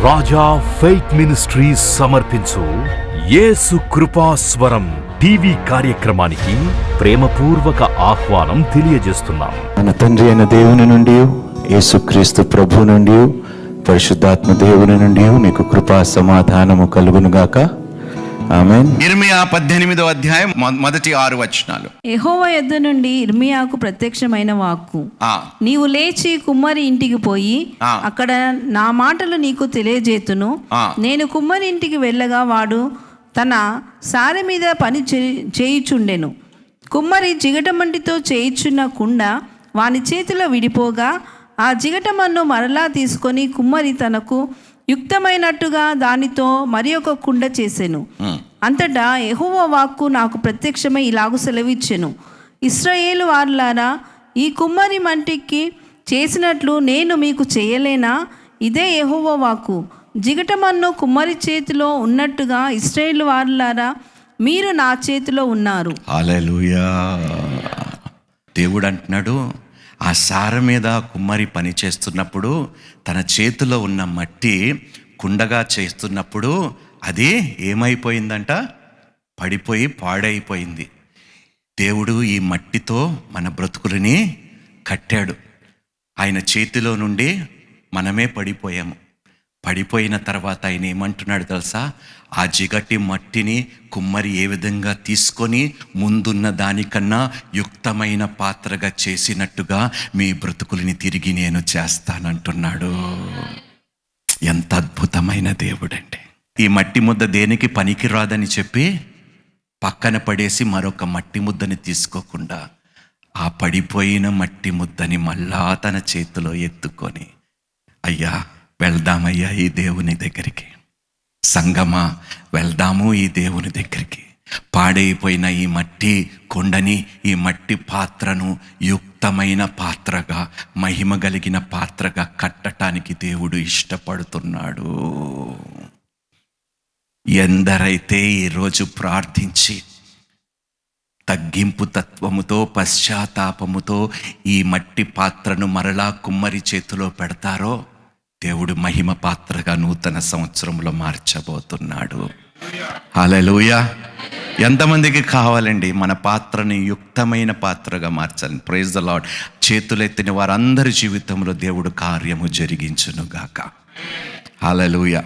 రాజా faith ministries సమర్పించు యేసు కృపాస్వరం TV కార్యక్రమానికి ప్రేమపూర్వక ఆహ్వానం తెలియజేస్తున్నాం. మన తండ్రి అయిన దేవుని నుండి, యేసుక్రీస్తు ప్రభు నుండి, పరిశుద్ధాత్మ దేవుని నుండి మీకు కృపా సమాధానము కలుగునుగాక. ఆమేన్. ఇర్మియా 18వ అధ్యాయం మొదటి 6 వచనాలు. యెహోవా యొద్ద నుండి ఇర్మియాకు ప్రత్యక్షమైన వాక్కు, నీవు లేచి కుమ్మరి ఇంటికి పోయి అక్కడ నా మాటలు నీకు తెలియజేతును. నేను కుమ్మరి ఇంటికి వెళ్ళగా వాడు తన సారె మీద పని చేయుచుండెను. కుమ్మరి జిగటమంటితో చేయుచున్న కుండ వాని చేతిలో విడిపోగా ఆ జిగటమన్ను మరలా తీసుకొని కుమ్మరి తనకు యుక్తమైనట్టుగా దానితో మరి ఒక కుండ చేసెను. అంతటా యెహోవా వాక్కు నాకు ప్రత్యక్షమై ఇలాగు సెలవిచ్చెను, ఇశ్రాయేలు వారులారా, ఈ కుమ్మరి మంటికి చేసినట్లు నేను మీకు చేయలేనా? ఇదే యెహోవా వాక్కు. జిగటమన్ను కుమ్మరి చేతిలో ఉన్నట్టుగా ఇశ్రాయేలు వారులారా, మీరు నా చేతిలో ఉన్నారు. హల్లెలూయా. దేవుడు అంటున్నాడు, ఆ సార మీద కుమ్మరి పని చేస్తున్నప్పుడు తన చేతిలో ఉన్న మట్టి కుండగా చేస్తున్నప్పుడు అది ఏమైపోయిందంట? పడిపోయి పాడైపోయింది. దేవుడు ఈ మట్టితో మన బ్రతుకులని కట్టాడు. ఆయన చేతిలో నుండి మనమే పడిపోయాము. పడిపోయిన తర్వాత ఆయన ఏమంటున్నాడు తెలుసా? ఆ జిగటి మట్టిని కుమ్మరి ఏ విధంగా తీసుకొని ముందున్న దానికన్నా యుక్తమైన పాత్రగా చేసినట్టుగా మీ బ్రతుకులని తిరిగి నేను చేస్తానంటున్నాడు. ఎంత అద్భుతమైన దేవుడండి. ఈ మట్టి ముద్ద దేనికి పనికి రాదని చెప్పి పక్కన పడేసి మరొక మట్టి ముద్దని తీసుకోకుండా ఆ పడిపోయిన మట్టి ముద్దని మళ్ళా తన చేతిలో ఎత్తుకొని, అయ్యా వెళ్దామయ్యా ఈ దేవుని దగ్గరికి, సంగమా వెళ్దాము ఈ దేవుని దగ్గరికి, పాడైపోయిన ఈ మట్టి కొండని, ఈ మట్టి పాత్రను యుక్తమైన పాత్రగా, మహిమ కలిగిన పాత్రగా కట్టడానికి దేవుడు ఇష్టపడుతున్నాడు. ఎందరైతే ఈరోజు ప్రార్థించి తగ్గింపు తత్వముతో, పశ్చాత్తాపముతో ఈ మట్టి పాత్రను మరలా కుమ్మరి చేతిలో పెడతారో దేవుడు మహిమ పాత్రగా నూతన సంవత్సరంలో మార్చబోతున్నాడు. హల్లెలూయా. ఎంతమందికి కావాలండి మన పాత్రని యుక్తమైన పాత్రగా మార్చాలని? Praise the lord. చేతులెత్తిన వారందరి జీవితంలో దేవుడు కార్యము జరిగించునుగాక. హల్లెలూయా.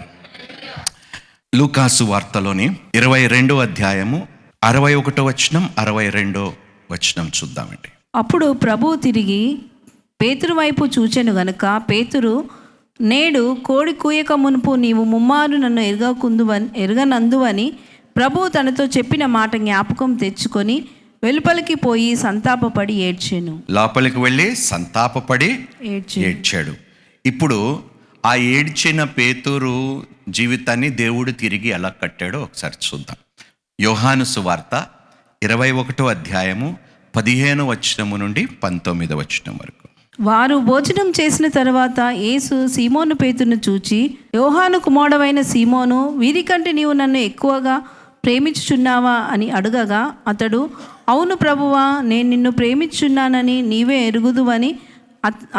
లూకాసు వార్తలోని 22వ అధ్యాయము 61వ వచనం 62వ వచనం చూద్దామండి. అప్పుడు ప్రభువు తిరిగి పేతురు వైపు చూచెను గనుక, పేతురు, నేడు కోడి కూయక మునుపు నీవు ముమ్మారు నన్ను ఎరగనందువని ప్రభువు తనతో చెప్పిన మాట జ్ఞాపకం తెచ్చుకొని వెలుపలికి పోయి సంతాపపడి ఏడ్చాను. లోపలికి వెళ్ళి సంతాపపడి ఏడ్చాడు. ఇప్పుడు ఆ ఏడ్చిన పేతురు జీవితాన్ని దేవుడు తిరిగి ఎలా కట్టాడో ఒకసారి చూద్దాం. యోహాను సువార్త 21వ అధ్యాయము 15వ వచనము నుండి 19వ వచనం వరకు. వారు భోజనం చేసిన తర్వాత యేసు సీమోను పేతురును చూచి, యోహాను కుమారుడవైన సీమోను, వీరికంటే నీవు నన్ను ఎక్కువగా ప్రేమించుచున్నావా అని అడగగా, అతడు, అవును ప్రభువా, నేను నిన్ను ప్రేమించుచున్నానని నీవే ఎరుగుదువని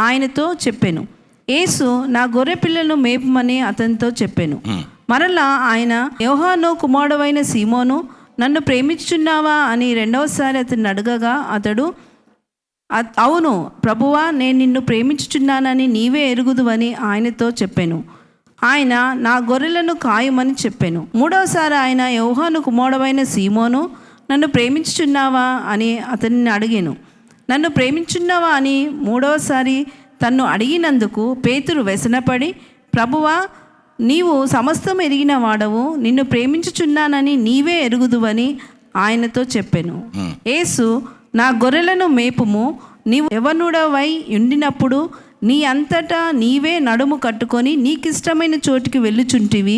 ఆయనతో చెప్పెను. యేసు, నా గొర్రె పిల్లలను మేపమని అతనితో చెప్పెను. మరలా ఆయన, యోహాను కుమారుడవైన సీమోను, నన్ను ప్రేమించుచున్నావా అని రెండవసారి అతన్ని అడగగా, అతడు, అవును ప్రభువా, నేను నిన్ను ప్రేమించుచున్నానని నీవే ఎరుగుదువని ఆయనతో చెప్పాను. ఆయన, నా గొర్రెలను కాయమని చెప్పాను. మూడవసారి ఆయన, యోహాను కుమారుడవైన సీమోను, నన్ను ప్రేమించుచున్నావా అని అతన్ని అడిగాను. నన్ను ప్రేమించున్నావా అని మూడవసారి తన్ను అడిగినందుకు పేతురు వ్యసనపడి, ప్రభువా, నీవు సమస్తం ఎరిగిన వాడవు, నిన్ను ప్రేమించుచున్నానని నీవే ఎరుగుదువని ఆయనతో చెప్పాను. యేసు, నా గొర్రెలను మేపుము, నీవు యవనుడవై ఉండినప్పుడు నీ అంతటా నీవే నడుము కట్టుకొని నీకిష్టమైన చోటికి వెళ్ళుచుంటివి.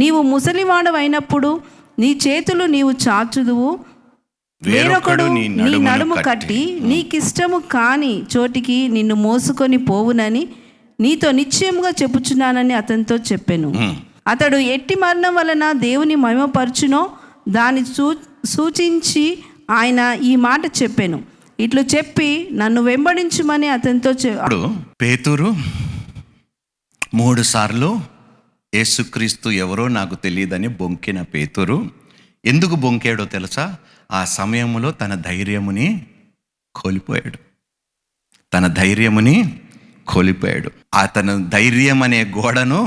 నీవు ముసలివాడవైనప్పుడు నీ చేతులు నీవు చాచుదువు, వేరొకడు నీ నడుము కట్టి నీకిష్టము కాని చోటికి నిన్ను మోసుకొని పోవునని నీతో నిశ్చయముగా చెప్పుచున్నానని అతనితో చెప్పాను. అతడు ఎట్టి మరణం వలన దేవుని మహిమపరచునో దాన్ని సూచించి ఆయన ఈ మాట చెప్పాను. ఇట్లు చెప్పి నన్ను వెంబడించుమని అతనితో పేతురు 3 సార్లు యేసుక్రీస్తు ఎవరో నాకు తెలియదని బొంకిన పేతురు ఎందుకు బొంకాడో తెలుసా? ఆ సమయంలో తన ధైర్యముని కోల్పోయాడు. తన ధైర్యం అనే గోడను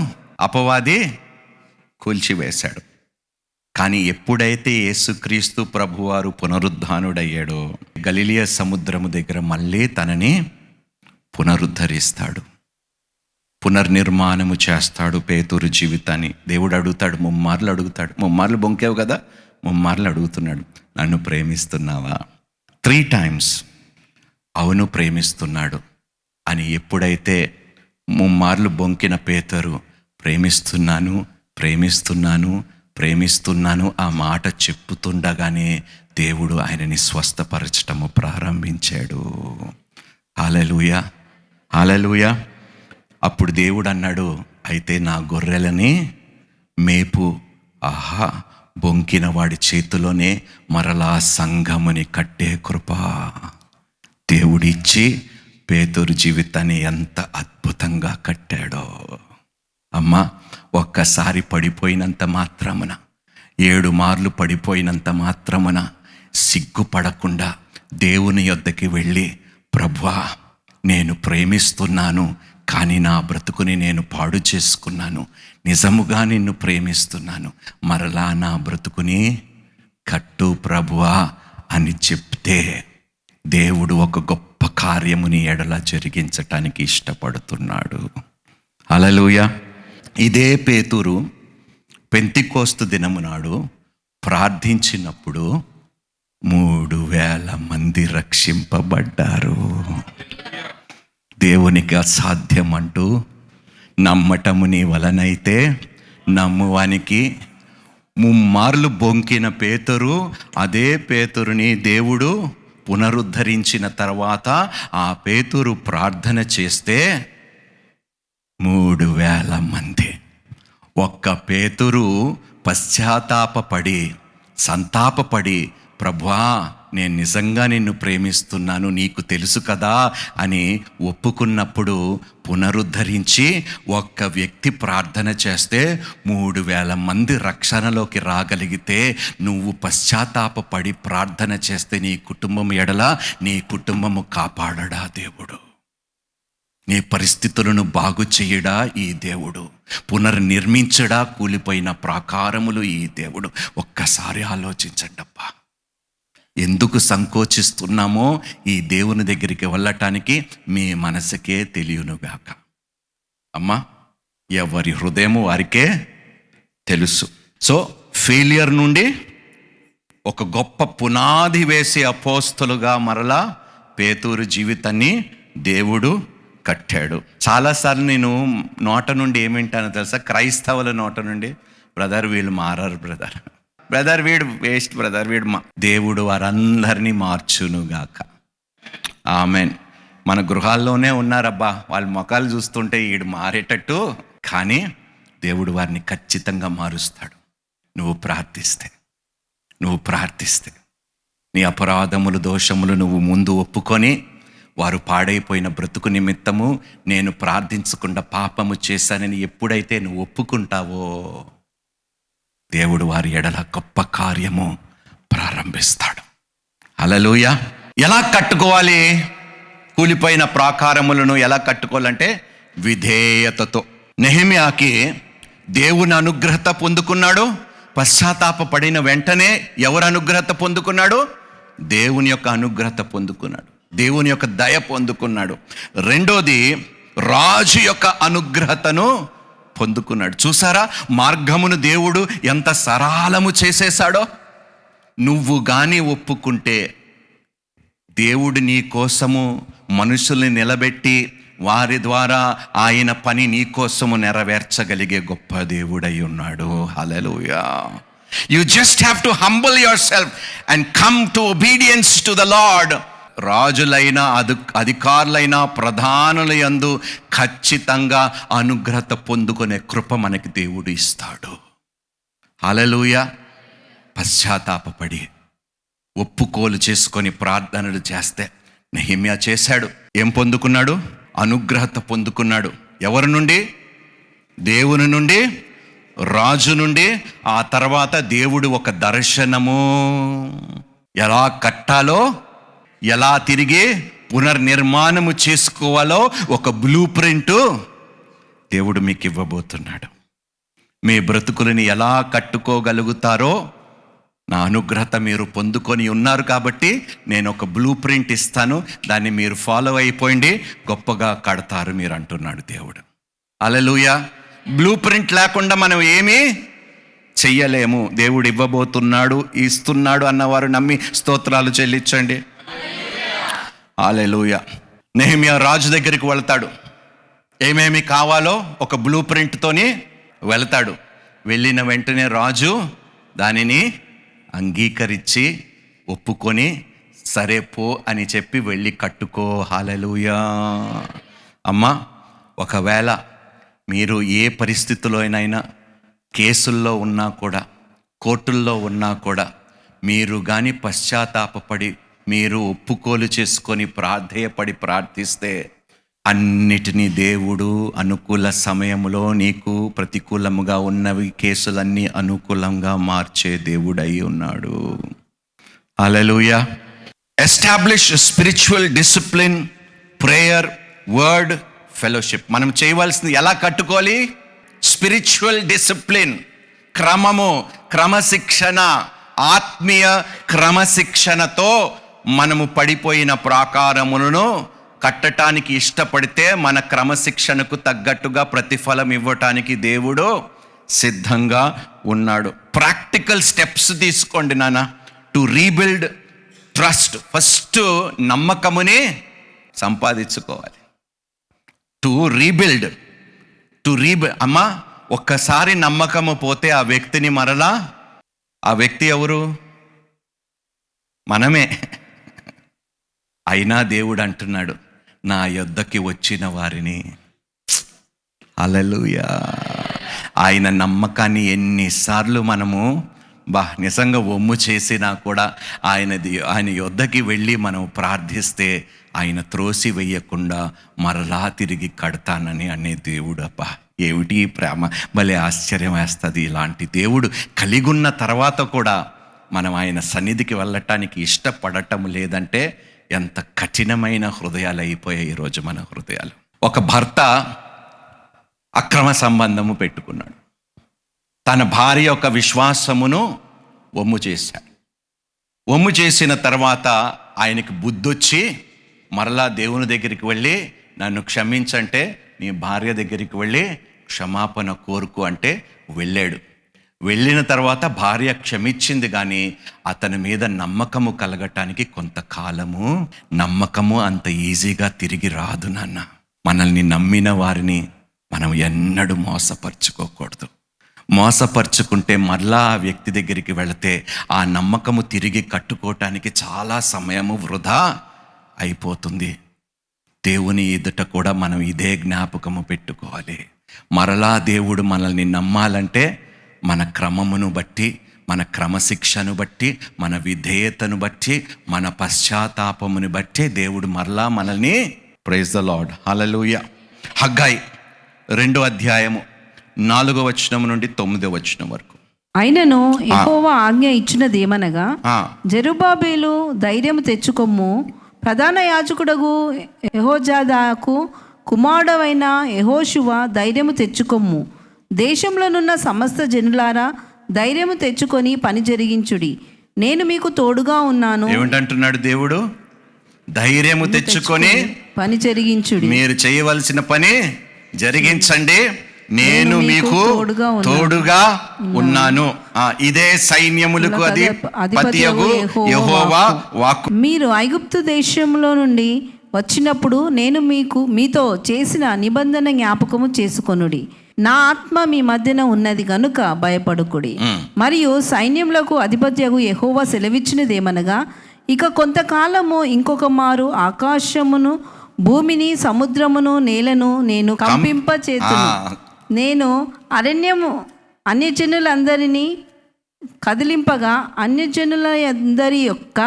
అపవాది కూల్చివేశాడు. కానీ ఎప్పుడైతే యేసుక్రీస్తు ప్రభువారు పునరుద్ధానుడయ్యాడో గలిలయ సముద్రము దగ్గర మళ్ళీ తనని పునరుద్ధరిస్తాడు, పునర్నిర్మాణము చేస్తాడు పేతురు జీవితాన్ని. దేవుడు అడుగుతాడు, ముమ్మార్లు బొంకావు కదా, ముమ్మార్లు అడుగుతున్నాడు, నన్ను ప్రేమిస్తున్నావా? 3 times అవును ప్రేమిస్తున్నాడు అని ఎప్పుడైతే ముమ్మార్లు బొంకిన పేతురు ప్రేమిస్తున్నాను ఆ మాట చెప్పుతుండగానే దేవుడు ఆయనని స్వస్థపరచటము ప్రారంభించాడు. హల్లెలూయా. అప్పుడు దేవుడు అన్నాడు, అయితే నా గొర్రెలని మేపు. ఆహా, బొంకిన వాడి చేతిలోనే మరలా సంఘముని కట్టే కృప దేవుడిచ్చి పేతురు జీవితాన్ని ఎంత అద్భుతంగా కట్టాడో. అమ్మా, ఒక్కసారి పడిపోయినంత మాత్రమున, 7 మార్లు పడిపోయినంత మాత్రమున సిగ్గుపడకుండా దేవుని యొద్దకి వెళ్ళి, ప్రభువా నేను ప్రేమిస్తున్నాను, కానీ నా బ్రతుకుని నేను పాడు చేసుకున్నాను, నిజముగా నిన్ను ప్రేమిస్తున్నాను, మరలా నా బ్రతుకుని కట్టు ప్రభువా అని చెప్తే దేవుడు ఒక గొప్ప కార్యముని ఎడల జరిగించటానికి ఇష్టపడుతున్నాడు. హల్లెలూయా. ఇదే పేతురు పెంతెకోస్తు దినము నాడు ప్రార్థించినప్పుడు 3,000 మంది రక్షింపబడ్డారు. దేవునికి అసాధ్యం అంటూ నమ్మటము నీ వలనైతే నమ్మువానికి. ముమ్మార్లు బొంకిన పేతురు, అదే పేతురుని దేవుడు పునరుద్ధరించిన తర్వాత ఆ పేతురు ప్రార్థన చేస్తే 3,000 మంది. ఒక్క పేతురు పశ్చాత్తాపపడి సంతాపపడి, ప్రభువా నేను నిజంగా నిన్ను ప్రేమిస్తున్నాను, నీకు తెలుసు కదా అని ఒప్పుకున్నప్పుడు పునరుద్ధరించి ఒక్క వ్యక్తి ప్రార్థన చేస్తే 3,000 మంది రక్షణలోకి రాగలిగితే, నువ్వు పశ్చాత్తాపపడి ప్రార్థన చేస్తే నీ కుటుంబం ఎడల నీ కుటుంబము కాపాడడా దేవుడు? నీ పరిస్థితులను బాగు చేయడా ఈ దేవుడు? పునర్నిర్మించడా కూలిపోయిన ప్రాకారములు ఈ దేవుడు? ఒక్కసారి ఆలోచించండప్పా. ఎందుకు సంకోచిస్తున్నామో ఈ దేవుని దగ్గరికి వెళ్ళటానికి మీ మనసుకే తెలియనుగాక. అమ్మా, ఎవరి హృదయము వారికే తెలుసు. సో ఫెయిలియర్ నుండి ఒక గొప్ప పునాది వేసే అపోస్తలుగా మరలా పేతురు జీవితాన్ని దేవుడు కట్టాడు. చాలాసార్లు నేను నోట నుండి ఏమింటానో తెలుసా? క్రైస్తవుల నోట నుండి, బ్రదర్ వీళ్ళు మారారు, బ్రదర్ వీడు వేస్ట్, బ్రదర్ వీడు దేవుడు వారందరినీ మార్చునుగాక. ఆమెన్. మన గృహాల్లోనే ఉన్నారబ్బా, వాళ్ళ ముఖాలు చూస్తుంటే వీడు మారేటట్టు, కానీ దేవుడు వారిని ఖచ్చితంగా మారుస్తాడు. నువ్వు ప్రార్థిస్తే నీ అపరాధములు దోషములు నువ్వు ముందు ఒప్పుకొని, వారు పాడైపోయిన బ్రతుకు నిమిత్తము నేను ప్రార్థించకుండా పాపము చేశానని ఎప్పుడైతే నువ్వు ఒప్పుకుంటావో దేవుడు వారి ఎడల గొప్ప కార్యము ప్రారంభిస్తాడు. హల్లెలూయా. ఎలా కట్టుకోవాలి? కూలిపోయిన ప్రాకారములను ఎలా కట్టుకోవాలంటే విధేయతతో. నెహెమ్యాకి దేవుని అనుగ్రహత పొందుకున్నాడు. పశ్చాత్తాప పడిన వెంటనే ఎవరు అనుగ్రహత పొందుకున్నాడు? దేవుని యొక్క అనుగ్రహత పొందుకున్నాడు, దేవుని యొక్క దయ పొందుకున్నాడు. రెండోది, రాజు యొక్క అనుగ్రహతను పొందుకున్నాడు. చూసారా, మార్గమును దేవుడు ఎంత సరళము చేసేశాడో. నువ్వు గాని ఒప్పుకుంటే దేవుడు నీ కోసము మనుషుల్ని నిలబెట్టి వారి ద్వారా ఆయన పని నీ కోసము నెరవేర్చగలిగే గొప్ప దేవుడై ఉన్నాడు. హల్లెలూయా. You just have to humble yourself and come to obedience to the Lord. రాజులైన అధికారులైన ప్రధానుల యందు ఖచ్చితంగా అనుగ్రహత పొందుకునే కృప మనకి దేవుడు ఇస్తాడు. హల్లెలూయా. పశ్చాత్తాపపడి ఒప్పుకోలు చేసుకొని ప్రార్థనలు చేస్తే నెహెమ్యా చేశాడు. ఏం పొందుకున్నాడు? అనుగ్రహత పొందుకున్నాడు. ఎవరి నుండి? దేవుని నుండి రాజు నుండి ఆ తర్వాత దేవుడు ఒక దర్శనము, ఎలా కట్టాలో, ఎలా తిరిగి పునర్నిర్మాణము చేసుకోవాలో ఒక బ్లూ ప్రింట్ దేవుడు మీకు ఇవ్వబోతున్నాడు. మీ బ్రతుకులని ఎలా కట్టుకోగలుగుతారో నా అనుగ్రహత మీరు పొందుకొని ఉన్నారు కాబట్టి నేను ఒక బ్లూ ప్రింట్ ఇస్తాను, దాన్ని మీరు ఫాలో అయిపోయింది, గొప్పగా కడతారు మీరు అంటున్నాడు దేవుడు. హల్లెలూయా. బ్లూ ప్రింట్ లేకుండా మనం ఏమీ చెయ్యలేము. దేవుడు ఇవ్వబోతున్నాడు, ఇస్తున్నాడు అన్నవారు నమ్మి స్తోత్రాలు చెల్లించండి. హల్లెలూయా. నెహెమ్యా రాజు దగ్గరికి వెళ్తాడు, ఏమేమి కావాలో ఒక బ్లూ ప్రింట్తోని వెళ్తాడు. వెళ్ళిన వెంటనే రాజు దానిని అంగీకరించి ఒప్పుకొని సరే పో అని చెప్పి వెళ్ళి కట్టుకో. హల్లెలూయా. అమ్మా, ఒకవేళ మీరు ఏ పరిస్థితిలో అయినా కేసుల్లో ఉన్నా కూడా, కోర్టుల్లో ఉన్నా కూడా, మీరు కానీ పశ్చాత్తాపపడి మీరు ఒప్పుకోలు చేసుకొని ప్రాధేయపడి ప్రార్థిస్తే అన్నిటినీ దేవుడు అనుకూల సమయంలో నీకు ప్రతికూలముగా ఉన్నవి కేసులన్నీ అనుకూలంగా మార్చే దేవుడై ఉన్నాడు. Hallelujah. Establish spiritual discipline, prayer, word, fellowship. మనం చేయవలసింది ఎలా కట్టుకోవాలి? స్పిరిచువల్ డిసిప్లిన్, క్రమము, క్రమశిక్షణ, ఆత్మీయ క్రమశిక్షణతో మనము పడిపోయిన ప్రాకారములను కట్టడానికి ఇష్టపడితే మన క్రమశిక్షణకు తగ్గట్టుగా ప్రతిఫలం ఇవ్వటానికి దేవుడు సిద్ధంగా ఉన్నాడు. ప్రాక్టికల్ స్టెప్స్ తీసుకోండి నాన్న, టు రీబిల్డ్ ట్రస్ట్. ఫస్ట్ నమ్మకముని సంపాదించుకోవాలి. టు రీబిల్డ్ అమ్మా, ఒక్కసారి నమ్మకము పోతే ఆ వ్యక్తిని మరలా, ఆ వ్యక్తి ఎవరు? మనమే. అయినా దేవుడు అంటున్నాడు, నా యొద్దకి వచ్చిన వారిని. హల్లెలూయా. ఆయన నమ్మకాన్ని ఎన్నిసార్లు మనము నిజంగా ఒమ్ము చేసినా కూడా ఆయన యొద్దకి వెళ్ళి మనం ప్రార్థిస్తే ఆయన త్రోసి వెయ్యకుండా మరలా తిరిగి కడతానని అనే దేవుడు. అబ్బా, ఏమిటి ప్రేమ! భలే ఆశ్చర్యం వేస్తుంది. ఇలాంటి దేవుడు కలిగున్న తర్వాత కూడా మనం ఆయన సన్నిధికి వెళ్ళటానికి ఇష్టపడటం లేదంటే ఎంత కఠినమైన హృదయాలు అయిపోయాయి ఈరోజు మన హృదయాలు. ఒక భర్త అక్రమ సంబంధము పెట్టుకున్నాడు. తన భార్య యొక్క విశ్వాసమును ఒమ్ము చేశాడు. ఒమ్ము చేసిన తర్వాత ఆయనకి బుద్ధొచ్చి మరలా దేవుని దగ్గరికి వెళ్ళి నన్ను క్షమించంటే నీ భార్య దగ్గరికి వెళ్ళి క్షమాపణ కోరుకు అంటే వెళ్ళాడు. వెళ్ళిన తర్వాత భార్య క్షమించింది, కానీ అతని మీద నమ్మకము కలగటానికి కొంతకాలము, నమ్మకము అంత ఈజీగా తిరిగి రాదు నాన్న. మనల్ని నమ్మిన వారిని మనం ఎన్నడూ మోసపరుచుకోకూడదు. మోసపరుచుకుంటే మరలా ఆ వ్యక్తి దగ్గరికి వెళితే ఆ నమ్మకము తిరిగి కట్టుకోవటానికి చాలా సమయము వృధా అయిపోతుంది. దేవుని ఎదుట కూడా మనం ఇదే జ్ఞాపకము పెట్టుకోవాలి. మరలా దేవుడు మనల్ని నమ్మాలంటే మన క్రమమును బట్టి, మన క్రమశిక్షను బట్టి, మన విధేయతను బట్టి, మన పశ్చాత్తాపమును బట్టి దేవుడు మరలా మనల్ని, praise the Lord, hallelujah. Haggai 2వ అధ్యాయము 4వ వచనం నుండి 9వ వచనం వరకు. అయినను యెహోవా ఆజ్ఞ ఇచ్చినదేమనగా, జెరుబ్బాబెలు ధైర్యము తెచ్చుకొమ్ము, ప్రధాన యాజకుడగు యెహోజాదాకు కుమారుడవైన యెహోషువ ధైర్యము తెచ్చుకొమ్ము, దేశంలోనున్న సమస్త జనులారా ధైర్యము తెచ్చుకొని పని జరిగించుడి, నేను మీకు తోడుగా ఉన్నాను. ఏమంటున్నాడు దేవుడు? ధైర్యము తెచ్చుకొని పని జరిగించుడి, మీరు చేయవలసిన పని జరిగించండి, నేను మీకు తోడుగా ఉన్నాను. ఇదే సైన్యములకు అధిపతియగు యెహోవా వాక్కు. మీరు ఐగుప్తు దేశంలో నుండి వచ్చినప్పుడు నేను మీతో చేసిన నిబంధన జ్ఞాపకము చేసుకొనుడి. నా ఆత్మ మీ మధ్యన ఉన్నది గనుక భయపడుకుడి. మరియు సైన్యములకు అధిపత్యగు యెహోవా సెలవిచ్చినదేమనగా, ఇక కొంతకాలము ఇంకొక మారు ఆకాశమును, భూమిని, సముద్రమును, నేలను నేను కంపింపచేతును. నేను అరణ్యము అన్యజనులందరినీ కదిలింపగా అన్యజనులందరి యొక్క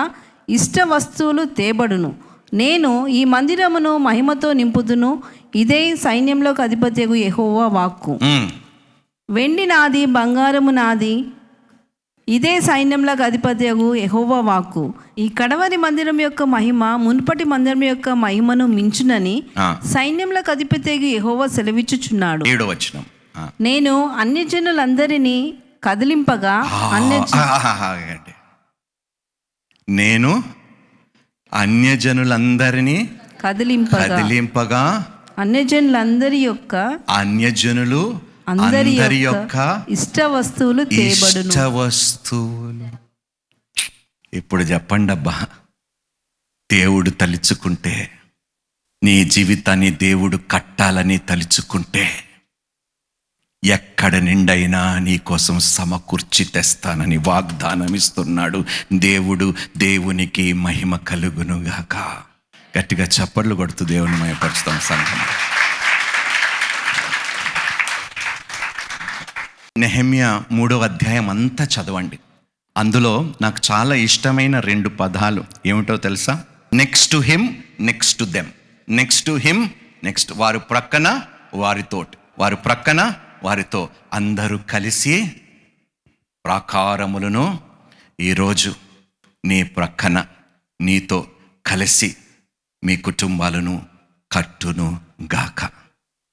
ఇష్ట వస్తువులు తేబడును. నేను ఈ మందిరమును మహిమతో నింపుదును. ఇదే సైన్యంలోకి అధిపత్యగు యెహోవా వాక్కు. వెండి నాది, బంగారము నాది, ఇదే సైన్యములకు అధిపతియగు యెహోవా వాక్కు. ఈ కడవరి మందిరం యొక్క మహిమ మునుపటి మందిరం యొక్క మహిమను మించునని సైన్యములకు అధిపతియగు యెహోవా సెలవిచ్చుచున్నాడు. 7వ వచనం. నేను అన్యజనులందరినీ కదిలింపగా నేను అన్యజనులందరినీ కదిలింపగా అన్యజనులందరి యొక్క అన్యజనులు అందరి యొక్క ఇష్ట వస్తువులు తేబడును. ఇష్ట వస్తువులు. ఇప్పుడు చెప్పండి అబ్బా, దేవుడు తలుచుకుంటే, నీ జీవితాన్ని దేవుడు కట్టాలని తలుచుకుంటే ఎక్కడ నిండైనా నీ కోసం సమకూర్చి తెస్తానని వాగ్దానం ఇస్తున్నాడు దేవుడు. దేవునికి మహిమ కలుగునుగాక. గట్టిగా చప్పట్లు కొడుతూ దేవుని మహిమపరుస్తాం సంఘం. నెహెమ్యా 3వ అధ్యాయం అంతా చదవండి. అందులో నాకు చాలా ఇష్టమైన 2 పదాలు ఏమిటో తెలుసా? Next to him, next to them. Next to him, next వారు ప్రక్కన వారితోటి, వారు ప్రక్కన వారితో, అందరూ కలిసి ప్రాకారములను ఈరోజు నీ ప్రక్కన నీతో కలిసి మీ కుటుంబాలను కట్టును గాక.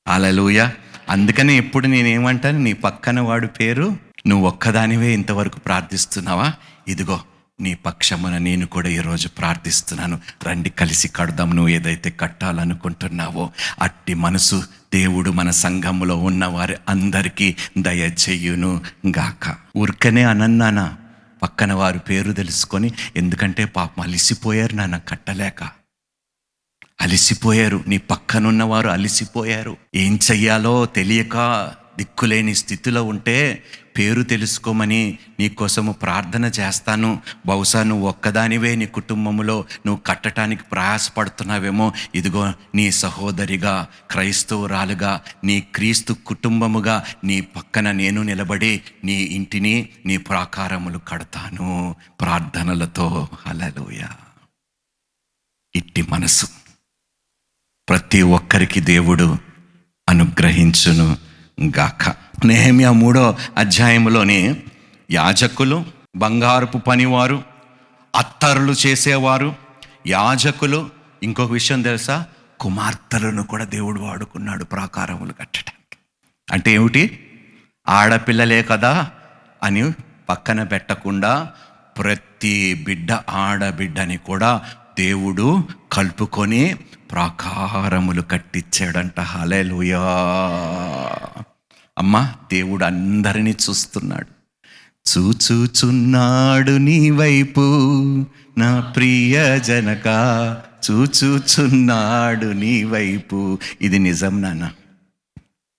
హల్లెలూయా. అందుకనే ఎప్పుడు నేనేమంటాను, నీ పక్కన వాడి పేరు, నువ్వు ఒక్కదానివే ఇంతవరకు ప్రార్థిస్తున్నావా? ఇదిగో నీ పక్షమున నేను కూడా ఈరోజు ప్రార్థిస్తున్నాను. రండి కలిసి కడదాం. నువ్వు ఏదైతే కట్టాలనుకుంటున్నావో అట్టి మనసు దేవుడు మన సంఘములో ఉన్నవారి అందరికీ దయచేయును గాక. ఊరికనే అనన్నానా, పక్కన వారి పేరు తెలుసుకొని, ఎందుకంటే పాపం అలిసిపోయారు నాన్న, కట్టలేక అలిసిపోయారు. నీ పక్కనున్నవారు అలిసిపోయారు. ఏం చెయ్యాలో తెలియక దిక్కులేని స్థితిలో ఉంటే పేరు తెలుసుకోమని నీ కోసము ప్రార్థన చేస్తాను. బహుశా నువ్వు ఒక్కదానివే నీ కుటుంబంలో నువ్వు కట్టడానికి ప్రయాసపడుతున్నావేమో. ఇదిగో నీ సహోదరిగా, క్రైస్తవురాలుగా, నీ క్రీస్తు కుటుంబముగా నీ పక్కన నేను నిలబడి నీ ఇంటిని, నీ ప్రాకారములు కడతాను ప్రార్థనలతో. హల్లెలూయా. ఇట్టి మనసు ప్రతి ఒక్కరికి దేవుడు అనుగ్రహించును గాక. నెహెమ్యా 3వ అధ్యాయంలోని యాజకులు, బంగారపు పనివారు, అత్తరులు చేసేవారు, యాజకులు, ఇంకొక విషయం తెలుసా, కుమార్తెలను కూడా దేవుడు వాడుకున్నాడు ప్రాకారములు కట్టడానికి. అంటే ఏమిటి? ఆడపిల్లలే కదా అని పక్కన పెట్టకుండా ప్రతి బిడ్డ, ఆడబిడ్డని కూడా దేవుడు కలుపుకొని ప్రాకారములు కట్టించాడంట. హల్లెలూయా. అమ్మా, దేవుడు అందరినీ చూస్తున్నాడు. చూచుచున్నాడు నీ వైపు నా ప్రియ జనక, చూచుచున్నాడు నీ వైపు. ఇది నిజం నాన్న,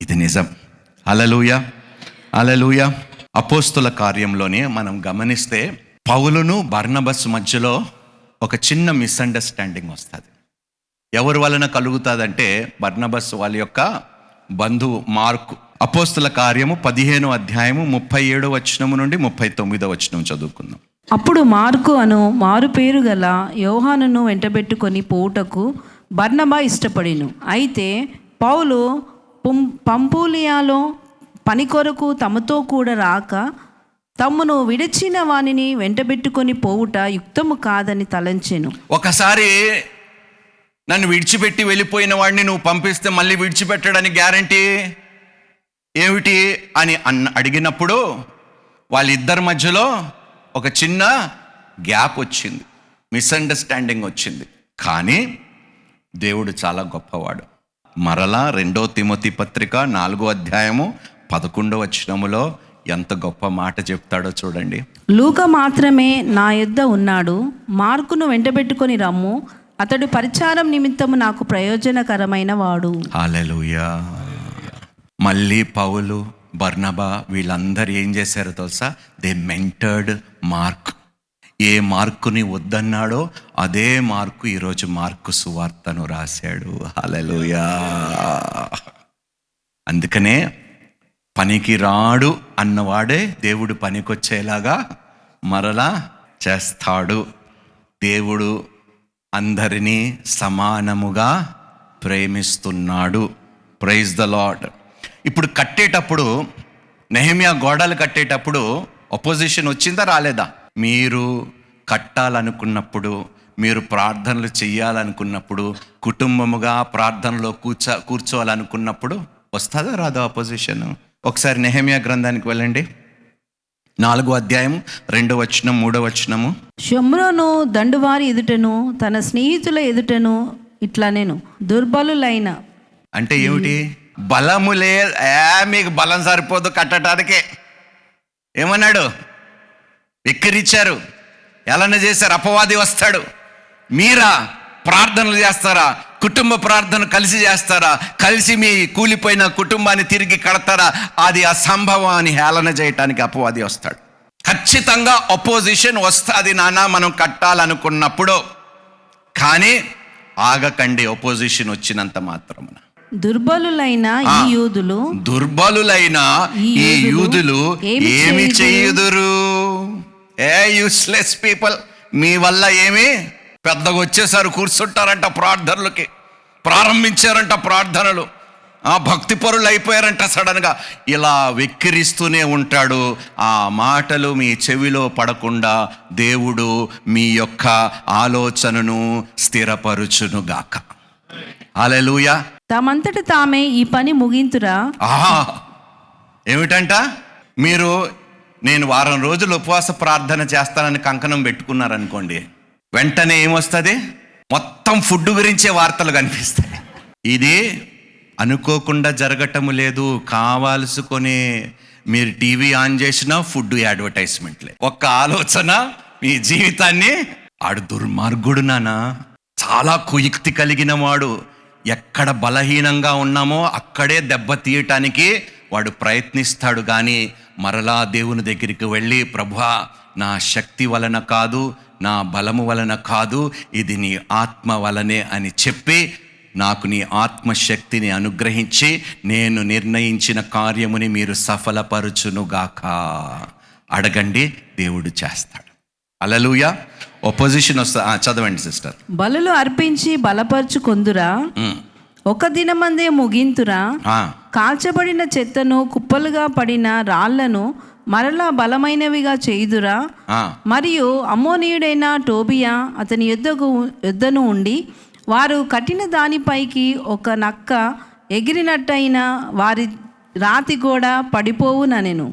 ఇది నిజం. హల్లెలూయా, హల్లెలూయా. అపోస్తుల కార్యంలోనే మనం గమనిస్తే పౌలును బర్నబస్ మధ్యలో ఒక చిన్న మిస్అండర్స్టాండింగ్ వస్తుంది. ఎవరి వలన కలుగుతుందంటే బర్నబస్ వాళ్ళ యొక్క బంధువు మార్కు. అపోస్తుల కార్యము 15వ అధ్యాయము 37వ వచనము నుండి 39వ వచనం చదువుకుందాం. అప్పుడు మార్కు అను మారు పేరు గల యోహానును వెంటబెట్టుకొని పోవుటకు బర్నబా ఇష్టపడిను. అయితే పౌలు పంఫూలియాలో పని కొరకు తమతో కూడా రాక తమ్మును విడిచిన వానిని వెంటబెట్టుకొని పోవుట యుక్తము కాదని తలంచెను. ఒకసారి నన్ను విడిచిపెట్టి వెళ్ళిపోయిన వాడిని నువ్వు పంపిస్తే మళ్ళీ విడిచిపెట్టడానికి గ్యారంటీ ఏమిటి అని అడిగినప్పుడు వాళ్ళిద్దరి మధ్యలో ఒక చిన్న గ్యాప్ వచ్చింది, మిస్అండర్స్టాండింగ్ వచ్చింది. కానీ దేవుడు చాలా గొప్పవాడు. మరలా 2వ తిమోతి పత్రిక 4వ అధ్యాయము 11వ వచనములో ఎంత గొప్ప మాట చెప్తాడో చూడండి. లూకా మాత్రమే నా యొద్ద ఉన్నాడు, మార్కును వెంటబెట్టుకొని రమ్ము, అతడు పరిచారం నిమిత్తము నాకు ప్రయోజనకరమైన వాడు. హల్లెలూయా. మళ్ళీ పౌలు, బర్నబా వీళ్ళందరూ ఏం చేశారో తెలుసా? They mentored mark. ఏ మార్కుని వద్దన్నాడో అదే మార్కు ఈరోజు మార్కు సువార్తను రాశాడు. హల్లెలూయా. అందుకనే పనికి రాడు అన్నవాడే దేవుడు పనికొచ్చేలాగా మరలా చేస్తాడు. దేవుడు అందరినీ సమానముగా ప్రేమిస్తున్నాడు. Praise the Lord. ఇప్పుడు కట్టేటప్పుడు నెహెమ్యా గోడలు కట్టేటప్పుడు అపోజిషన్ వచ్చిందా రాలేదా? మీరు కట్టాలనుకున్నప్పుడు, మీరు ప్రార్థనలు చెయ్యాలనుకున్నప్పుడు, కుటుంబముగా ప్రార్థనలో కూర్చోవాలనుకున్నప్పుడు వస్తుందా రాదా అపోజిషన్? ఒకసారి నెహెమ్యా గ్రంథానికి వెళ్ళండి, 4వ అధ్యాయం 2వ వచనం 3వ వచనము. షోమ్రోను దండువారి ఎదుటను తన స్నేహితుల ఎదుటను ఇట్లా నేను దుర్బలులైన, అంటే ఏమిటి? బలములే, మీకు బలం సరిపోదు కట్టడానికే. ఏమన్నాడు? వెక్కిరిచ్చారు, ఎలానే చేశారు, అపవాది వస్తాడు. మీరా ప్రార్థనలు చేస్తారా? కుటుంబ ప్రార్థన కలిసి చేస్తారా? కలిసి మీ కూలిపోయిన కుటుంబాన్ని తిరిగి కడతారా? అది అసంభవం అని హేళన చేయటానికి అపవాది వస్తాడు. ఖచ్చితంగా అపోజిషన్ వస్తుంది నాన్న మనం కట్టాలనుకున్నప్పుడు. కానీ ఆగకండి అపోజిషన్ వచ్చినంత మాత్రమున. దుర్బలులైన ఈ యూదులు ఏమి చేయుదురు? యూస్లెస్ పీపుల్, మీ వల్ల ఏమి? పెద్దగా వచ్చేసారు, కూర్చుంటారంట ప్రార్థనలకి, ప్రారంభించారంట ప్రార్థనలు, భక్తి పరులు అయిపోయారంట సడన్గా. ఇలా వెక్కిరిస్తూనే ఉంటాడు. ఆ మాటలు మీ చెవిలో పడకుండా దేవుడు మీ యొక్క ఆలోచనను స్థిరపరుచునుగాక. హల్లెలూయా. తమంతట తామే ఈ పని ముగింతురా. ఏమిటంట? మీరు నేను వారం రోజులు ఉపవాస ప్రార్థన చేస్తానని కంకణం పెట్టుకున్నారనుకోండి, వెంటనే ఏమొస్తుంది? మొత్తం ఫుడ్ గురించే వార్తలు కనిపిస్తాయి. ఇది అనుకోకుండా జరగటము లేదు, కావాల్సుకొని మీరు టీవీ ఆన్ చేసినా ఫుడ్ అడ్వర్టైజ్మెంట్లే. ఒక్క ఆలోచన మీ జీవితాన్ని, ఆడు దుర్మార్గుడు నానా, చాలా కుయుక్తి కలిగిన వాడు. ఎక్కడ బలహీనంగా ఉన్నామో అక్కడే దెబ్బ తీయటానికి వాడు ప్రయత్నిస్తాడు. కానీ మరలా దేవుని దగ్గరికి వెళ్ళి, ప్రభువా నా శక్తి వలన కాదు, నా బలము వలన కాదు, ఇది నీ ఆత్మ వలనే అని చెప్పి, నాకు నీ ఆత్మశక్తిని అనుగ్రహించి నేను నిర్ణయించిన కార్యముని మీరు సఫలపరచునుగాక. అడగండి, దేవుడు చేస్తాడు. హల్లెలూయా. ఒపోజిషన్ వస్తా, చదవండి సిస్టర్. బలులు అర్పించి బలపరుచుకొందురా, ఒక దినమందే ముగింతురా. కాల్చబడిన చెత్తను, కుప్పలుగా పడిన రాళ్లను మరలా బలమైనవిగా చేయుదురా. మరియు అమ్మోనీయుడైన టోబియా అతని యుద్ధను ఉండి, వారు కట్టిన దానిపైకి ఒక నక్క ఎగిరినట్టయిన వారి రాతి గోడ పడిపోవునెను.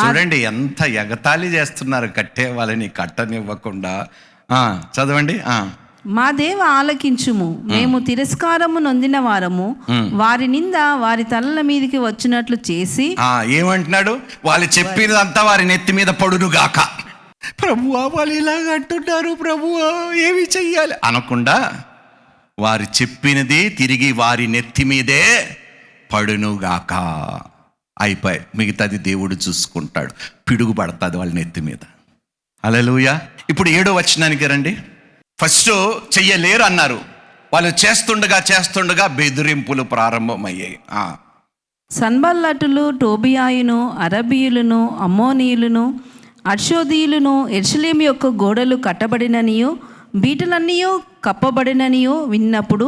చూడండి ఎంత ఎగతాళి చేస్తున్నారు కట్టే వాళ్ళని, కట్టనివ్వకుండా. చదవండి. మా దేవ ఆలకించుము, మేము తిరస్కారము నొందిన వారము, వారి నింద వారి తలల మీదకి వచ్చినట్లు చేసి. ఏమంటున్నాడు? వాళ్ళు చెప్పినదంతా వారి నెత్తి మీద పడునుగాక. ప్రభువా వాళ్ళు ఇలాగ అంటున్నారు, ప్రభువా ఏమి చెయ్యాలి అనకుండా వారు చెప్పినది తిరిగి వారి నెత్తి మీదే పడునుగాక. అయిపోయి మిగతాది దేవుడు చూసుకుంటాడు. పిడుగు పడుతుంది వాళ్ళ నెత్తి మీద. హల్లెలూయా. ఇప్పుడు 7వ వచనానికి రండి. ఫస్ట్ చెయ్యలేరు అన్నారు, వాళ్ళు చేస్తుండగా బెదిరింపులు ప్రారంభమయ్యాయి. సన్బల్లటులు, టోబియాయును, అరబీయులను, అమ్మోనీయులను, అర్షోదీయులను యెరూషలేము యొక్క గోడలు కట్టబడిననియు బీటలన్నీ కప్పబడిననియు విన్నప్పుడు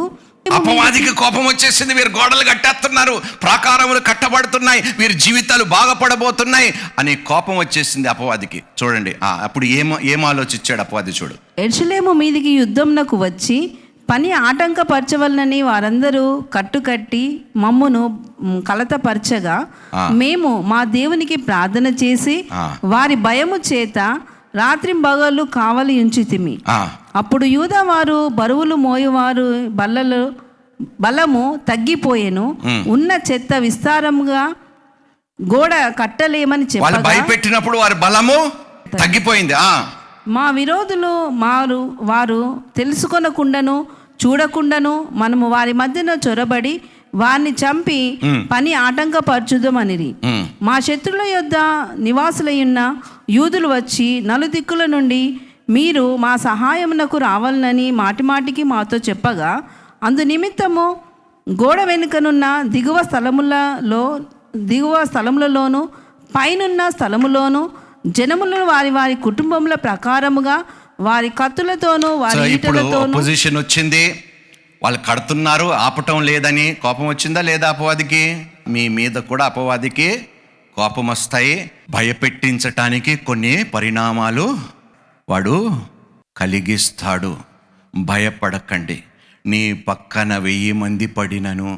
అపవాదికి కోపం వచ్చేసింది. వీరు గోడలు కట్టేస్తున్నారు, ప్రాకారములు కట్టబడుతున్నాయి, వీరి జీవితాలు బాగుపడబోతున్నాయి అని కోపం వచ్చేసింది అపవాదికి. చూడండి అప్పుడు ఏం ఆలోచించాడు అపవాది. చూడు, యెరూషలేము మీదికి యుద్ధంనకు వచ్చి పని ఆటంకపరచవలనని వారందరూ కట్టుకట్టి మమ్మును కలతపరచగా, మేము మా దేవునికి ప్రార్థన చేసి వారి భయము చేత రాత్రింబగళ్ళు కావలి ఉంచితిమి. అప్పుడు యూదా వారు బరువులు మోయువారు బలము తగ్గిపోయేను, ఉన్న చెత్త విస్తారముగా గోడ కట్టలేమని చెప్పగా, భయపెట్టినప్పుడు వారి బలము తగ్గిపోయింది. మా విరోధులు వారు తెలుసుకొనకుండాను చూడకుండాను మనము వారి మధ్యన చొరబడి వారిని చంపి పని ఆటంకపరచుదామనిరి. మా శత్రుల యొద్ద నివాసులయ్యున్న యూదులు వచ్చి నలుదిక్కుల నుండి మీరు మా సహాయమునకు రావాలని మాటిమాటికి మాతో చెప్పగా, అందు నిమిత్తము గోడ వెనుకనున్న దిగువ స్థలములలోను పైనున్న స్థలములోను జనములను వారి వారి కుటుంబముల ప్రకారముగా వారి కత్తులతోనూ వారి ఈటలతోనూ. పొజిషన్ వచ్చింది, వాళ్ళు కడుతున్నారు, ఆపటం లేదని కోపం వచ్చిందా లేదా అపవాదికి? మీ మీద కూడా అపవాదికి కోపం వస్తాయి. భయపెట్టించటానికి కొన్ని పరిణామాలు వాడు కలిగిస్తాడు. భయపడకండి. నీ పక్కన 1000 మంది పడినను,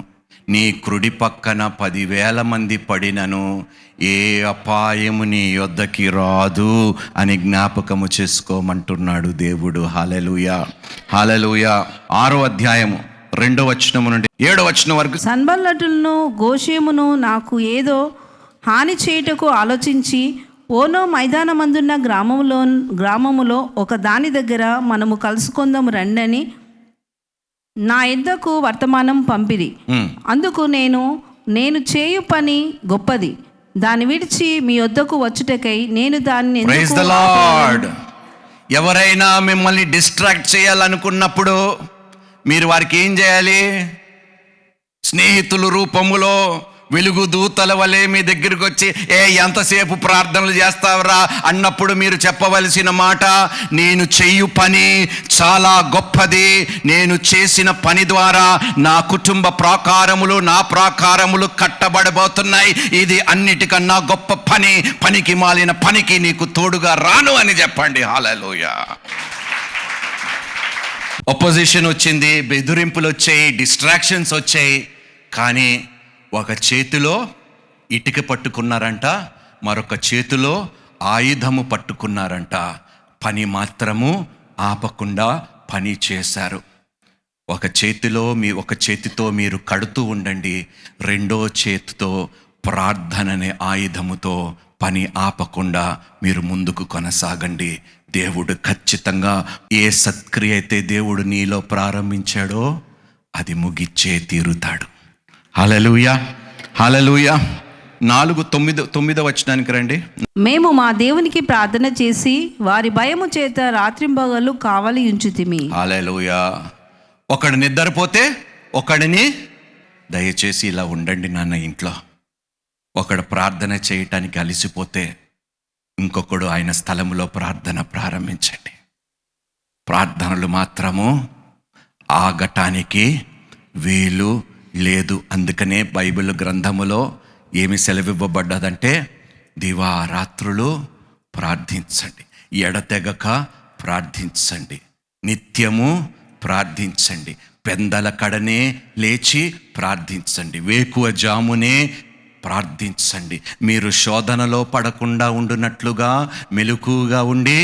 నీ కుడి పక్కన 10,000 మంది పడినను, ఏ అపాయము నీ యొద్దకి రాదు అని జ్ఞాపకము చేసుకోమంటున్నాడు దేవుడు. హల్లెలూయా, హల్లెలూయా. 6వ అధ్యాయము 2వ వచనము నుండి 7వ వచనం వరకు. సన్బల్లటులను గోషేమును నాకు ఏదో హాని చేయుటకు ఆలోచించి, ఓనో మైదానమందున్న గ్రామములో ఒక దాని దగ్గర మనము కలుసుకుందాము రండని నా యొద్దకు వర్తమానం పంపిరి. అందుకు నేను చేయు పని గొప్పది, దాన్ని విడిచి మీ యొద్దకు వచ్చుటకై నేను దాన్ని ప్రైజ్ ద లార్డ్. ఎవరైనా మిమ్మల్ని డిస్ట్రాక్ట్ చేయాలనుకున్నప్పుడు మీరు వారికి ఏం చేయాలి? స్నేహితుల రూపములో వెలుగు దూతల వలె మీ దగ్గరికి వచ్చి, ఎంతసేపు ప్రార్థనలు చేస్తావురా అన్నప్పుడు మీరు చెప్పవలసిన మాట, నేను చెయ్యు పని చాలా గొప్పది. నేను చేసిన పని ద్వారా నా కుటుంబ నా ప్రాకారములు కట్టబడబోతున్నాయి. ఇది అన్నిటికన్నా గొప్ప పని. పనికి మాలిన పనికి నీకు తోడుగా రాను అని చెప్పండి. హల్లెలూయా. అపోజిషన్ వచ్చింది, బెదిరింపులు వచ్చాయి, డిస్ట్రాక్షన్స్ వచ్చాయి. కానీ ఒక చేతిలో ఇటుక పట్టుకున్నారంట, మరొక చేతిలో ఆయుధము పట్టుకున్నారంట. పని మాత్రము ఆపకుండా పని చేశారు. ఒక చేతితో మీరు కడుతూ ఉండండి, రెండో చేతితో ప్రార్థననే ఆయుధముతో పని ఆపకుండా మీరు ముందుకు కొనసాగండి. దేవుడు ఖచ్చితంగా ఏ సత్క్రియ అయితే దేవుడు నీలో ప్రారంభించాడో అది ముగిచ్చే తీరుతాడు. హల్లెలూయా, హల్లెలూయా. 4:9 వచనానికి రండి. మేము మా దేవునికి ప్రార్థన చేసి వారి భయము చేత రాత్రింబగళ్ళు కావలి ఉంచితిమి. హల్లెలూయా. ఒకడు నిద్రపోతే ఒకడిని, దయచేసి ఇలా ఉండండి నాన్న ఇంట్లో. ఒకడు ప్రార్థన చేయటానికి అలసిపోతే ఇంకొకడు ఆయన స్థలంలో ప్రార్థన ప్రారంభించండి. ప్రార్థనలు మాత్రము ఆగటానికి వీలు లేదు. అందుకనే బైబిల్ గ్రంథములో ఏమి సెలవివ్వబడ్డదంటే, దివారాత్రులు ప్రార్థించండి, ఎడతెగక ప్రార్థించండి, నిత్యము ప్రార్థించండి, పెందల కడనే లేచి ప్రార్థించండి, వేకువ జామునే ప్రార్థించండి. మీరు శోధనలో పడకుండా ఉండునట్లుగా మెలకువగా ఉండి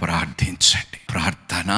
ప్రార్థించండి. ప్రార్థన.